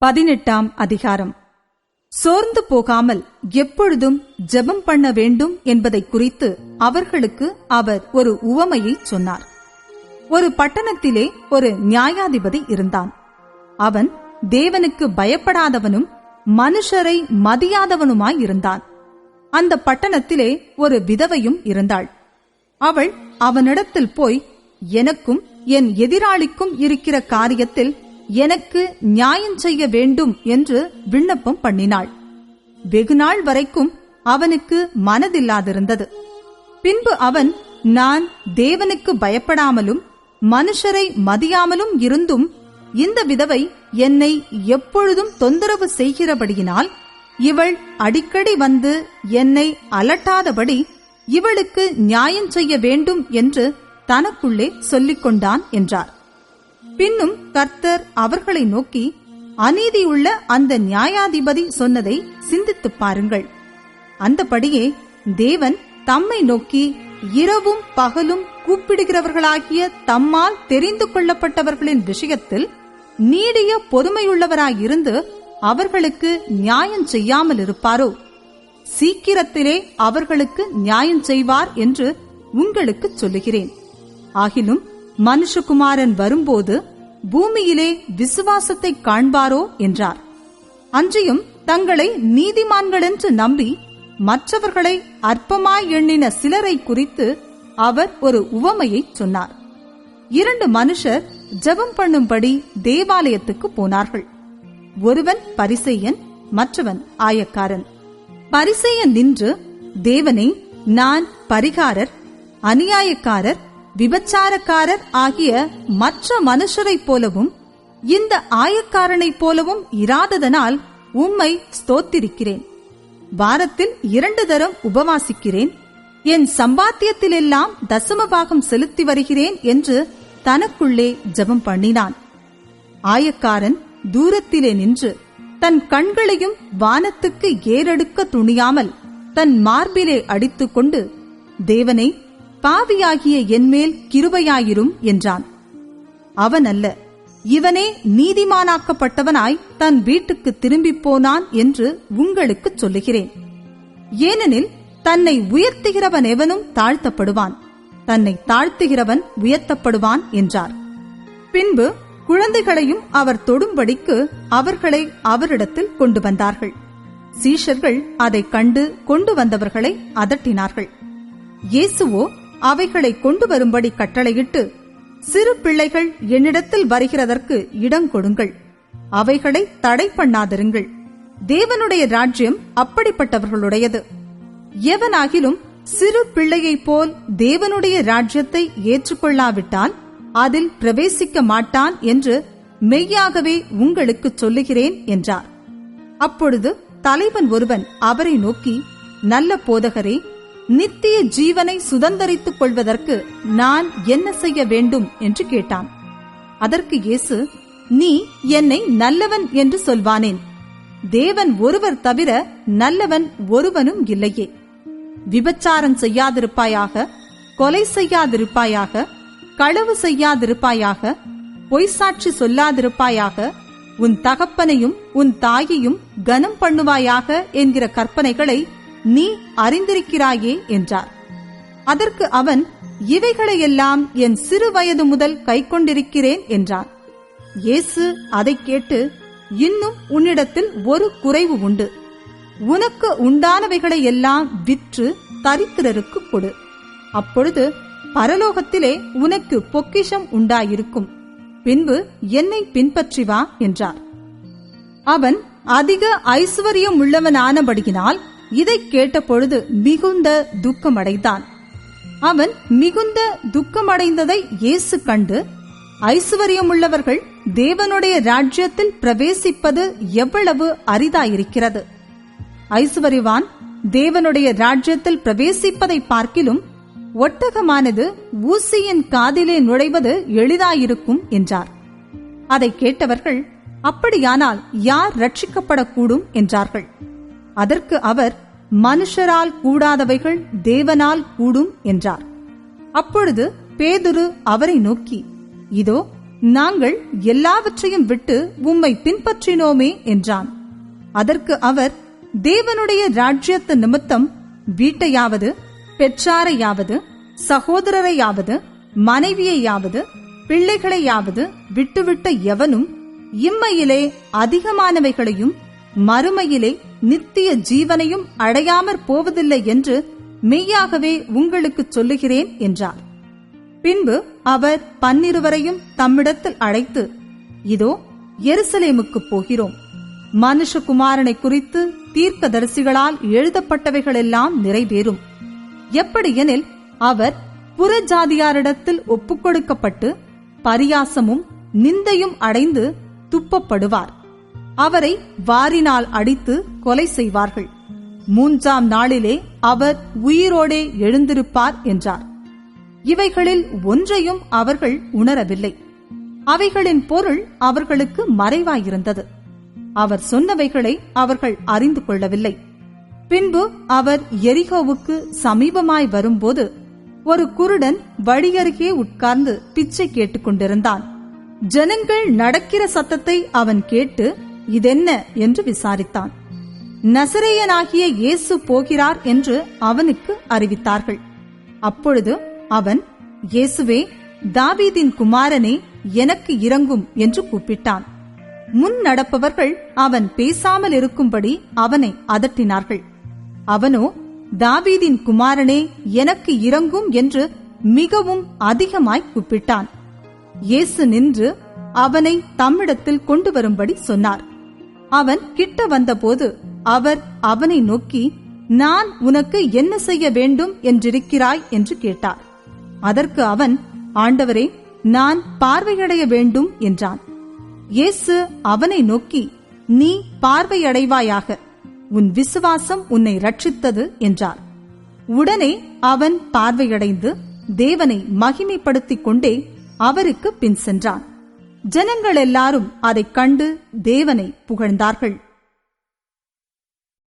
18ஆம் அதிகாரம். சோர்ந்து போகாமல் எப்பொழுதும் ஜெபம் பண்ண வேண்டும் என்பதை குறித்து அவர்களுக்கு அவர் ஒரு உவமையை சொன்னார். ஒரு பட்டணத்திலே ஒரு நியாயாதிபதி இருந்தான். அவன் தேவனுக்கு பயப்படாதவனும் மனுஷரை மதியாதவனுமாயிருந்தான். அந்த பட்டணத்திலே ஒரு விதவையும் இருந்தாள். அவள் அவனிடத்தில் போய், எனக்கும் என் எதிராளிக்கும் இருக்கிற காரியத்தில் எனக்கு நியாயம் செய்ய வேண்டும் என்று விண்ணப்பம் பண்ணினாள். வெகுநாள் வரைக்கும் அவனுக்கு மனதில்லாதிருந்தது. பின்பு அவன், நான் தேவனுக்கு பயப்படாமலும் மனுஷரை மதியாமலும் இருந்தும் இந்த விதவை என்னை எப்பொழுதும் தொந்தரவு செய்கிறபடியினால் இவள் அடிக்கடி வந்து என்னை அலட்டாதபடி இவளுக்கு நியாயம் செய்ய வேண்டும் என்று தனக்குள்ளே சொல்லிக் கொண்டான் என்றார். பின்னும் கர்த்தர் அவர்களை நோக்கி, அநீதியுள்ள அந்த நியாயாதிபதி சொன்னதை சிந்தித்துப் பாருங்கள். அந்தபடியே தேவன் தம்மை நோக்கி இரவும் பகலும் கூப்பிடுகிறவர்களாகிய தம்மால் தெரிந்து கொள்ளப்பட்டவர்களின் விஷயத்தில் நீடிய பொறுமையுள்ளவராயிருந்து அவர்களுக்கு நியாயம் செய்யாமல் இருப்பாரோ? சீக்கிரத்திலே அவர்களுக்கு நியாயம் செய்வார் என்று உங்களுக்கு சொல்லுகிறேன். ஆகிலும் மனுஷகுமாரன் வரும்போது பூமியிலே விசுவாசத்தை காண்பாரோ என்றார். அன்றியும் தங்களை நீதிமான்கள் என்று நம்பி மற்றவர்களை அற்பமாய் எண்ணின சிலரை குறித்து அவர் ஒரு உவமையை சொன்னார். 2 மனுஷர் ஜெபம் பண்ணும்படி தேவாலயத்துக்கு போனார்கள். ஒருவன் பரிசேயன், மற்றவன் ஆயக்காரன். பரிசேயன் நின்று, தேவனே, நான் பரிகாரர், அநியாயக்காரர், விபச்சாரக்காரர் ஆகிய மற்ற மனுஷரைப் போலவும் இந்த ஆயக்காரனைப் போலவும் இராததனால் உம்மை ஸ்தோத்திரிக்கிறேன். வாரத்தில் 2 தரம் உபவாசிக்கிறேன், என் சம்பாத்தியத்திலெல்லாம் தசமபாகம் செலுத்தி வருகிறேன் என்று தனக்குள்ளே ஜெபம் பண்ணினான். ஆயக்காரன் தூரத்திலே நின்று தன் கண்களையும் வானத்துக்கு ஏறெடுக்க துணியாமல் தன் மார்பிலே அடித்துக் கொண்டு, தேவனே, பாவியாகிய என்மேல் கிருபையாயிரும் என்றான். அவன் அல்ல, இவனே நீதிமானாக்கப்பட்டவனாய் தன் வீட்டுக்கு திரும்பிப் போனான் என்று உங்களுக்கு சொல்லுகிறேன். ஏனெனில் தன்னை உயர்த்துகிறவன் எவனும் தாழ்த்தப்படுவான், தன்னை தாழ்த்துகிறவன் உயர்த்தப்படுவான் என்றார். பின்பு குழந்தைகளையும் அவர் தொடும்படிக்கு அவர்களை அவரிடத்தில் கொண்டு வந்தார்கள். சீஷர்கள் அதைக் கண்டு கொண்டு வந்தவர்களை அதட்டினார்கள். இயேசுவோ அவைகளை கொண்டு வரும்படி கட்டளையிட்டு, சிறு பிள்ளைகள் என்னிடத்தில் வருகிறதற்கு இடம் கொடுங்கள், அவைகளை தடை பண்ணாதிருங்கள், தேவனுடைய ராஜ்யம் அப்படிப்பட்டவர்களுடையது. எவனாகிலும் சிறு பிள்ளையைப் போல் தேவனுடைய ராஜ்யத்தை ஏற்றுக்கொள்ளாவிட்டால் அதில் பிரவேசிக்க மாட்டான் என்று மெய்யாகவே உங்களுக்கு சொல்லுகிறேன் என்றார். அப்பொழுது தலைவன் ஒருவன் அவரை நோக்கி, நல்ல போதகரே, நித்திய ஜீவனை சுதந்தரித்துக் கொள்வதற்கு நான் என்ன செய்ய வேண்டும் என்று கேட்டான். அதற்கு இயேசு, நீ என்னை நல்லவன் என்று சொல்வானேன்? தேவன் ஒருவர் தவிர நல்லவன் ஒருவனும் இல்லையே. விபச்சாரம் செய்யாதிருப்பாயாக, கொலை செய்யாதிருப்பாயாக, களவு செய்யாதிருப்பாயாக, பொய்சாட்சி சொல்லாதிருப்பாயாக, உன் தகப்பனையும் உன் தாயையும் கனம் பண்ணுவாயாக என்கிற கற்பனைகளை நீ அறிந்திருக்கிறாயே என்றார். அதற்கு அவன், இவைகளையெல்லாம் என் சிறு வயது முதல் கைக்கொண்டிருக்கிறேன் என்றான். இயேசு அதை கேட்டு, இன்னும் உன்னிடத்தில் ஒரு குறைவு உண்டு. உனக்கு உண்டானவைகளை எல்லாம் விற்று தரித்திரருக்கு கொடு, அப்பொழுது பரலோகத்திலே உனக்கு பொக்கிஷம் உண்டாயிருக்கும். பின்பு என்னை பின்பற்றி வா என்றார். அவன் அதிக ஐசுவரியம் உள்ளவனானபடியினால் இதைக் கேட்டபொழுது மிகுந்த துக்கமடைந்தான். அவன் மிகுந்த துக்கமடைந்ததை இயேசு கண்டு, ஐசுவரியமுள்ளவர்கள் தேவனுடைய ராஜ்யத்தில் பிரவேசிப்பது எவ்வளவு அரிதாயிருக்கிறது. ஐசுவரிவான் தேவனுடைய ராஜ்யத்தில் பிரவேசிப்பதை பார்க்கிலும் ஒட்டகமானது ஊசியின் காதிலே நுழைவது எளிதாயிருக்கும் என்றார். அதை கேட்டவர்கள், அப்படியானால் யார் ரட்சிக்கப்படக்கூடும் என்றார்கள். அதற்கு அவர், மனுஷரால் கூடாதவைகள் தேவனால் கூடும் என்றார். அப்பொழுது பேதுரு அவரை நோக்கி, இதோ நாங்கள் எல்லாவற்றையும் விட்டு உம்மை பின்பற்றினோமே என்றான். அதற்கு அவர், தேவனுடைய ராஜ்யத்து நிமித்தம் வீட்டையாவது, பெற்றாரையாவது, சகோதரரையாவது, மனைவியையாவது, பிள்ளைகளையாவது விட்டுவிட்ட எவனும் இம்மையிலே அதிகமானவைகளையும் மறுமையிலே நித்திய ஜீவனையும் அடையாமற் போவதில்லை என்று மெய்யாகவே உங்களுக்கு சொல்லுகிறேன் என்றார். பின்பு அவர் 12 தம்மிடத்தில் அழைத்து, இதோ எருசலேமுக்கு போகிறோம், மனுஷகுமாரனை குறித்து தீர்க்கதரிசிகளால் எழுதப்பட்டவைகளெல்லாம் நிறைவேறும். எப்படியெனில் அவர் புறஜாதியாரிடத்தில் ஒப்புக்கொடுக்கப்பட்டு பரியாசமும் நிந்தையும் அடைந்து துப்பப்படுவார். அவரை வாரினால் அடித்து கொலை செய்வார்கள். 3ஆம் நாளிலே அவர் உயிரோடே எழுந்திருப்பார் என்றார். இவைகளில் ஒன்றையும் அவர்கள் உணரவில்லை. அவைகளின் பொருள் அவர்களுக்கு மறைவாயிருந்தது. அவர் சொன்னவைகளை அவர்கள் அறிந்து கொள்ளவில்லை. பின்பு அவர் எரிகோவுக்கு சமீபமாய் வரும்போது ஒரு குருடன் வழியருகே உட்கார்ந்து பிச்சை கேட்டுக் கொண்டிருந்தான். ஜனங்கள் நடக்கிற சத்தத்தை அவன் கேட்டு, இதென்ன என்று விசாரித்தான். நசரேயனாகிய இயேசு போகிறார் என்று அவனுக்கு அறிவித்தார்கள். அப்பொழுது அவன், இயேசுவே, தாவீதின் குமாரனே, எனக்கு இரங்கும் என்று கூப்பிட்டான். முன் நடப்பவர்கள் அவன் பேசாமல் இருக்கும்படி அவனை அதட்டினார்கள். அவனோ, தாவீதின் குமாரனே, எனக்கு இரங்கும் என்று மிகவும் அதிகமாய் கூப்பிட்டான். இயேசு நின்று அவனை தம்மிடத்தில் கொண்டு வரும்படி சொன்னார். அவன் கிட்ட வந்தபோது அவர் அவனை நோக்கி, நான் உனக்கு என்ன செய்ய வேண்டும் என்றிருக்கிறாய் என்று கேட்டார். அதற்கு அவன், ஆண்டவரே, நான் பார்வையடைய வேண்டும் என்றான். இயேசு அவனை நோக்கி, நீ பார்வையடைவாயாக, உன் விசுவாசம் உன்னை ரட்சித்தது என்றார். உடனே அவன் பார்வையடைந்து தேவனை மகிமைப்படுத்திக் கொண்டே அவருக்கு பின் சென்றான். ஜனங்கள் எல்லாரும் அதைக் கண்டு தேவனை புகழ்ந்தார்கள்.